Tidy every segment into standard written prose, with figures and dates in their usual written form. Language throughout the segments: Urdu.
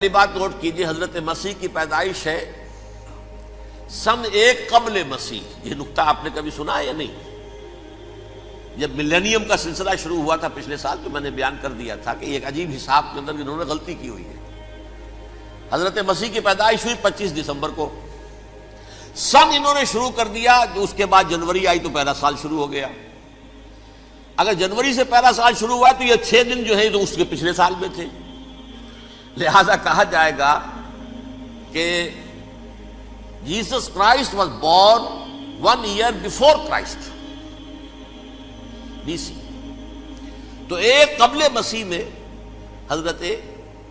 پہلی بات نوٹ کیجئے، حضرت مسیح کی پیدائش ہے سن 1 قبل مسیح۔ یہ نقطہ آپ نے کبھی سنا ہے یا نہیں؟ جب ملینیم کا سلسلہ شروع ہوا تھا پچھلے سال تو میں نے بیان کر دیا تھا کہ ایک عجیب حساب کے اندر انہوں نے غلطی کی ہوئی ہے۔ حضرت مسیح کی پیدائش ہوئی 25 دسمبر کو، سن انہوں نے شروع کر دیا، جو اس کے بعد جنوری آئی تو پہلا سال شروع ہو گیا۔ اگر جنوری سے پہلا سال شروع ہوا تو یہ 6 دن جو ہے تو اس کے پچھلے سال میں تھے، لہذا کہا جائے گا کہ Jesus Christ was born 1 year before Christ BC۔ تو 1 قبل مسیح میں حضرت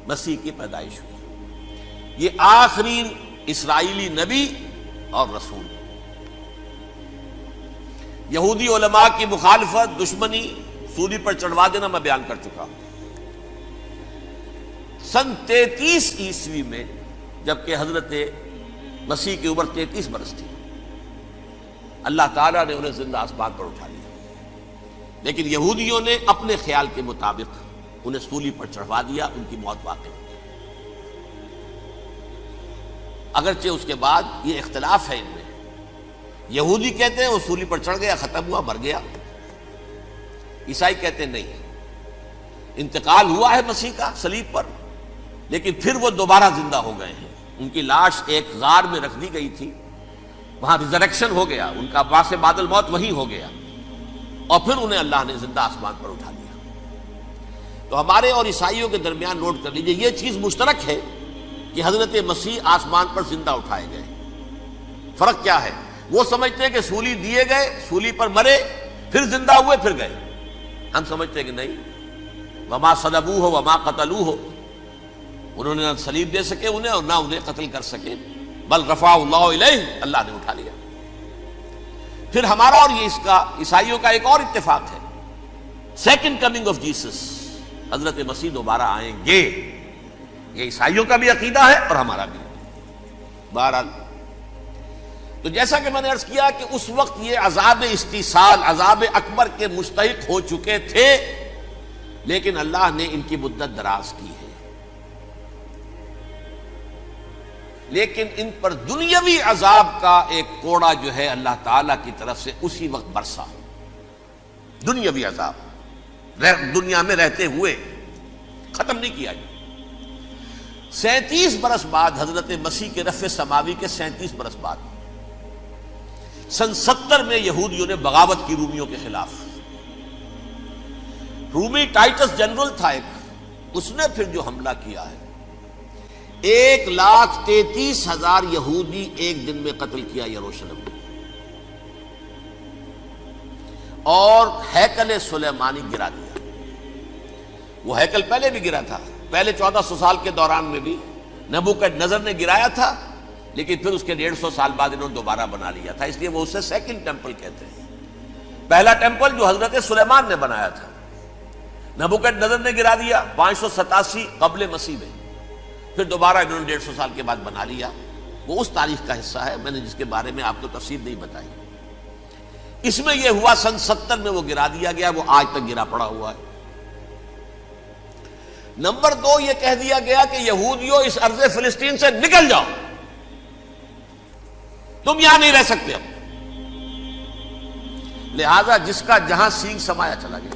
مسیح کی پیدائش ہوئی۔ یہ آخری اسرائیلی نبی اور رسول۔ یہودی علماء کی مخالفت، دشمنی، سولی پر چڑھوا دینا میں بیان کر چکا ہوں۔ سن 33 عیسوی میں جبکہ حضرت مسیح کی عمر 33 برس تھی، اللہ تعالیٰ نے انہیں زندہ آسمان پر اٹھا لیا، لیکن یہودیوں نے اپنے خیال کے مطابق انہیں سولی پر چڑھوا دیا، ان کی موت واقع ہو گئی۔ اگرچہ اس کے بعد یہ اختلاف ہے ان میں، یہودی کہتے ہیں وہ سولی پر چڑھ گیا، ختم ہوا، مر گیا۔ عیسائی کہتے ہیں نہیں، انتقال ہوا ہے مسیح کا صلیب پر، لیکن پھر وہ دوبارہ زندہ ہو گئے ہیں۔ ان کی لاش ایک غار میں رکھ دی گئی تھی، وہاں ریزریکشن ہو گیا، ان کا باعث بعد الموت وہی ہو گیا، اور پھر انہیں اللہ نے زندہ آسمان پر اٹھا لیا۔ تو ہمارے اور عیسائیوں کے درمیان نوٹ کر لیجئے، یہ چیز مشترک ہے کہ حضرت مسیح آسمان پر زندہ اٹھائے گئے۔ فرق کیا ہے؟ وہ سمجھتے ہیں کہ سولی دیے گئے، سولی پر مرے، پھر زندہ ہوئے، پھر گئے۔ ہم سمجھتے ہیں کہ نہیں، وما صلبوہ وما قتلوہ، انہوں نے نہ صلیب دے سکے انہیں اور نہ انہیں قتل کر سکے، بل رفعہ اللہ الیہ، اللہ نے اٹھا لیا۔ پھر ہمارا اور یہ اس کا عیسائیوں کا ایک اور اتفاق ہے، سیکنڈ کمنگ آف جیسس، حضرت مسیح دوبارہ آئیں گے۔ یہ عیسائیوں کا بھی عقیدہ ہے اور ہمارا بھی۔ بہرحال تو جیسا کہ میں نے عرض کیا کہ اس وقت یہ عذاب استیصال، عذاب اکبر کے مستحق ہو چکے تھے، لیکن اللہ نے ان کی مدت دراز کی ہے، لیکن ان پر دنیاوی عذاب کا ایک کوڑا جو ہے اللہ تعالیٰ کی طرف سے اسی وقت برسا۔ دنیاوی عذاب دنیا میں رہتے ہوئے ختم نہیں کیا گیا۔ 37 برس بعد حضرت مسیح کے رفع سماوی کے 37 برس بعد سن 70 میں یہودیوں نے بغاوت کی رومیوں کے خلاف۔ رومی ٹائٹس جنرل تھا ایک، اس نے پھر جو حملہ کیا ہے، 1,33,000 یہودی ایک دن میں قتل کیا یروشلم میں، اور ہیکل سلیمانی گرا دیا۔ وہ ہیکل پہلے بھی گرا تھا، پہلے 1400 سال کے دوران میں بھی نبوکڈنضر نے گرایا تھا، لیکن پھر اس کے 150 سال بعد انہوں نے دوبارہ بنا لیا تھا، اس لیے وہ اسے سیکنڈ ٹیمپل کہتے ہیں۔ پہلا ٹیمپل جو حضرت سلیمان نے بنایا تھا، نبوکڈنضر نے گرا دیا 587 قبل مسیح میں، پھر دوبارہ انہوں نے 150 سال کے بعد بنا لیا۔ وہ اس تاریخ کا حصہ ہے، میں نے جس کے بارے میں آپ کو تفصیل نہیں بتائی۔ اس میں یہ ہوا سن 70 میں وہ گرا دیا گیا، وہ آج تک گرا پڑا ہوا ہے۔ نمبر 2، یہ کہہ دیا گیا کہ یہودیوں اس ارض فلسطین سے نکل جاؤ، تم یہاں نہیں رہ سکتے اب۔ لہذا جس کا جہاں سینگ سمایا چلا گیا،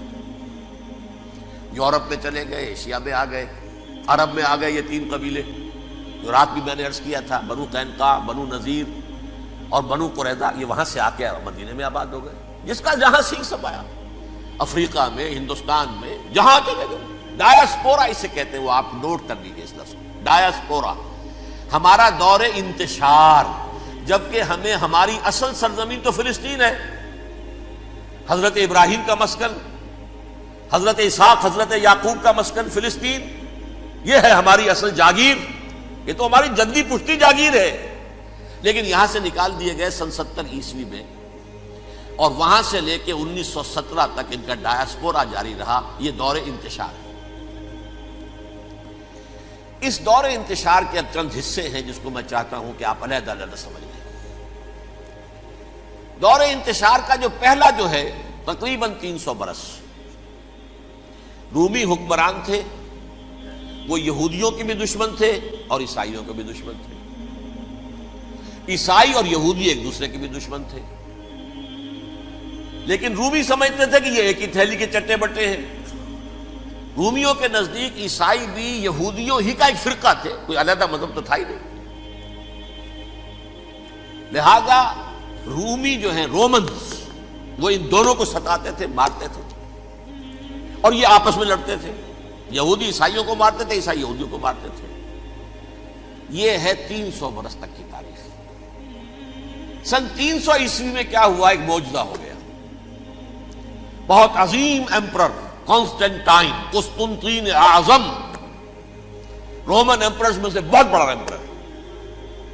یورپ میں چلے گئے، ایشیا میں آ گئے، عرب میں آ گئے، یہ 3 قبیلے جو رات بھی میں نے عرض کیا تھا، بنو قینقاع، بنو نذیر اور بنو قریظہ، یہ وہاں سے آ کے مدینے میں آباد ہو گئے۔ جس کا جہاں سینگ سمایا، افریقہ میں، ہندوستان میں، جہاں چلے گئے۔ ڈایاسپورا اسے کہتے ہیں، وہ آپ نوٹ کر لیجیے اس لفظ کو، ڈایاسپورا، ہمارا دور انتشار، جبکہ ہمیں ہماری اصل سرزمین تو فلسطین ہے، حضرت ابراہیم کا مسکن، حضرت اسحاق، حضرت یعقوب کا مسکن فلسطین، یہ ہے ہماری اصل جاگیر، یہ تو ہماری جدی پشتی جاگیر ہے، لیکن یہاں سے نکال دیے گئے سن 70 عیسوی میں، اور وہاں سے لے کے 1917 تک ان کا ڈایاسپورا جاری رہا۔ یہ دور انتشار ہے۔ اس دور انتشار کے اب چند حصے ہیں جس کو میں چاہتا ہوں کہ آپ علیحدہ علیحدہ سمجھ لیں۔ دور انتشار کا جو پہلا جو ہے تقریباً 300 برس، رومی حکمران تھے، وہ یہودیوں کے بھی دشمن تھے اور عیسائیوں کے بھی دشمن تھے. عیسائی اور یہودی ایک دوسرے کے بھی دشمن تھے، لیکن رومی سمجھتے تھے کہ یہ ایک ہی تھیلی کے چٹے بٹے ہیں. رومیوں کے نزدیک عیسائی بھی یہودیوں ہی کا ایک فرقہ تھے، کوئی علیحدہ مذہب تو تھا ہی نہیں. لہذا رومی جو ہیں رومنز، وہ ان دونوں کو ستاتے تھے، مارتے تھے، اور یہ آپس میں لڑتے تھے. یہودی عیسائیوں کو مارتے تھے، عیسائی یہودیوں کو مارتے تھے. یہ ہے 300 برس تک کی تاریخ. سن 300 عیسوی میں کیا ہوا؟ ایک معجزہ ہو گیا. بہت عظیم ایمپرر کانسٹینٹائن، قسطنطین اعظم، رومن ایمپررز میں سے بہت بڑا ایمپرر،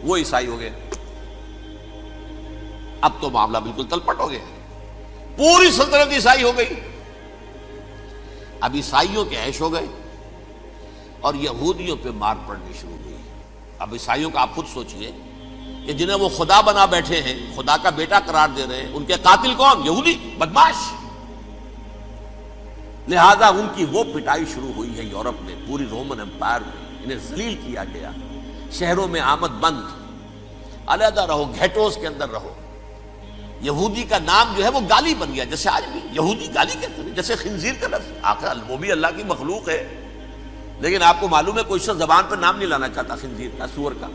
وہ عیسائی ہو گئے. اب تو معاملہ بالکل تلپٹ ہو گیا، پوری سلطنت عیسائی ہو گئی. اب عیسائیوں کے عیش ہو گئے اور یہودیوں پہ مار پڑنی شروع ہوئی. اب عیسائیوں کا آپ خود سوچئے کہ جنہیں وہ خدا بنا بیٹھے ہیں، خدا کا بیٹا قرار دے رہے ہیں، ان کے قاتل کون؟ یہودی بدماش. لہذا ان کی وہ پٹائی شروع ہوئی ہے یورپ میں، پوری رومن امپائر میں. انہیں ذلیل کیا گیا، شہروں میں آمد بند، علیحدہ رہو، گھیٹوز کے اندر رہو. یہودی کا نام جو ہے وہ گالی بن گیا، جیسے آج بھی یہودی گالی کہتے ہیں، جیسے خنزیر کا لفظ. آخر وہ بھی اللہ کی مخلوق ہے، لیکن آپ کو معلوم ہے کوئی شخص زبان پر نام نہیں لانا چاہتا خنزیر کا، سور کا.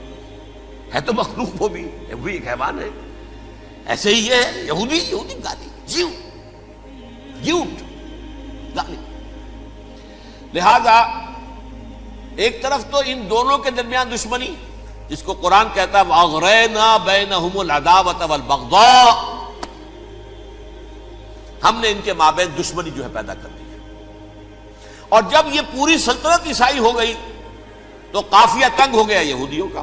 ہے تو مخلوق وہ بھی ایک حیوان ہے. ایسے ہی یہ ہے یہودی گالی، جیوٹ گالی. لہذا ایک طرف تو ان دونوں کے درمیان دشمنی، جس کو قرآن کہتا ہے وَأَغْرَيْنَا بَيْنَهُمُ الْعَدَاوَةَ وَالْبَغْضَاءَ، ہم نے ان کے مابین دشمنی جو ہے پیدا کر دی. اور جب یہ پوری سلطنت عیسائی ہو گئی تو قافیہ تنگ ہو گیا یہودیوں کا.